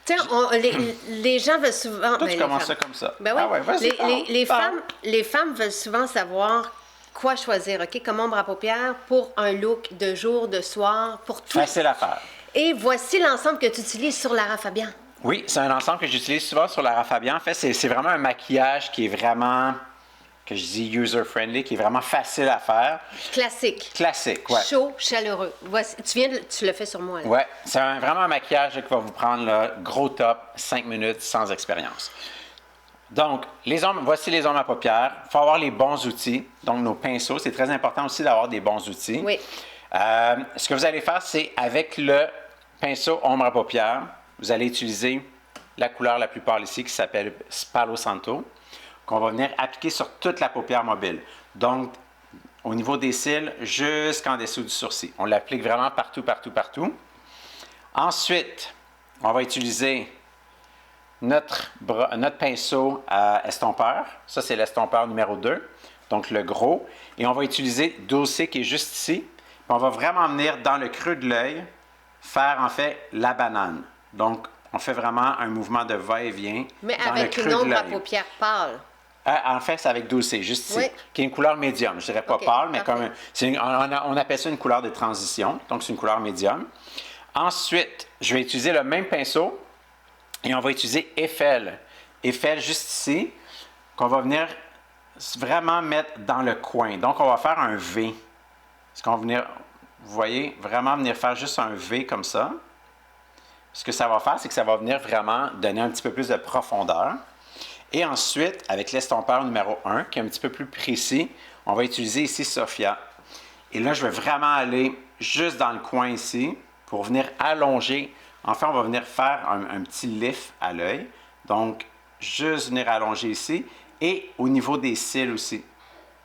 Tu sais, les gens veulent souvent... Toi, ben, tu commences ça comme ça. Ben oui. Ah ouais, vas-y, Les femmes veulent souvent savoir quoi choisir, OK? Comme ombre à paupières pour un look de jour, de soir, pour tout. Facile à faire. Et voici l'ensemble que tu utilises sur Lara Fabian. Oui, c'est un ensemble que j'utilise souvent sur Lara Fabian. En fait, c'est vraiment un maquillage qui est vraiment, que je dis user-friendly, qui est vraiment facile à faire. Classique. Classique, ouais. Chaud, chaleureux. Voici, tu le fais sur moi, là. Ouais, c'est vraiment un maquillage qui va vous prendre, là, gros top, 5 minutes sans expérience. Donc, voici les ombres à paupières. Il faut avoir les bons outils. Donc, nos pinceaux, c'est très important aussi d'avoir des bons outils. Oui. Ce que vous allez faire, c'est avec le pinceau ombre à paupières, vous allez utiliser la couleur la plus pâle ici qui s'appelle Palo Santo, qu'on va venir appliquer sur toute la paupière mobile. Donc, au niveau des cils, jusqu'en dessous du sourcil. On l'applique vraiment partout, partout, partout. Ensuite, on va utiliser notre pinceau à estompeur. Ça, c'est l'estompeur numéro 2, donc le gros. Et on va utiliser Dulce qui est juste ici. Puis on va vraiment venir dans le creux de l'œil faire en fait la banane. Donc, on fait vraiment un mouvement de va-et-vient. Mais dans avec le creux une de ombre à l'œil. paupières pâle. En fait, c'est avec Dulce, juste ici, Oui. qui est une couleur médium. Je dirais pas OK, pâle, mais parfait. on appelle ça une couleur de transition. Donc, c'est une couleur médium. Ensuite, je vais utiliser le même pinceau et on va utiliser Eiffel. Eiffel, juste ici, qu'on va venir vraiment mettre dans le coin. Donc, on va faire un V. Ce qu'on va venir, vous voyez, vraiment venir faire juste un V comme ça. Ce que ça va faire, c'est que ça va venir vraiment donner un petit peu plus de profondeur. Et ensuite, avec l'estompeur numéro 1, qui est un petit peu plus précis, on va utiliser ici Sophia. Et là, je vais vraiment aller juste dans le coin ici pour venir allonger. Enfin, on va venir faire un petit lift à l'œil. Donc, juste venir allonger ici. Et au niveau des cils aussi.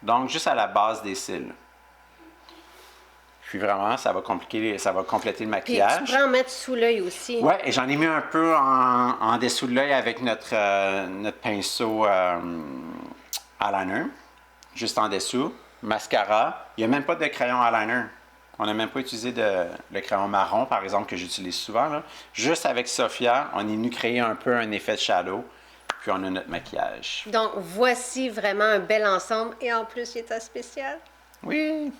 Donc, juste à la base des cils. Puis vraiment, ça va compléter le Puis maquillage. tu pourrais en mettre sous l'œil aussi. Oui, et j'en ai mis un peu en dessous de l'œil avec notre pinceau eyeliner, juste en dessous. Mascara. Il n'y a même pas de crayon eyeliner. On n'a même pas utilisé le crayon marron, par exemple, que j'utilise souvent, là. Juste avec Sophia, on est venu créer un peu un effet de shadow. Puis on a notre maquillage. Donc, voici vraiment un bel ensemble. Et en plus, il est à spécial. Oui,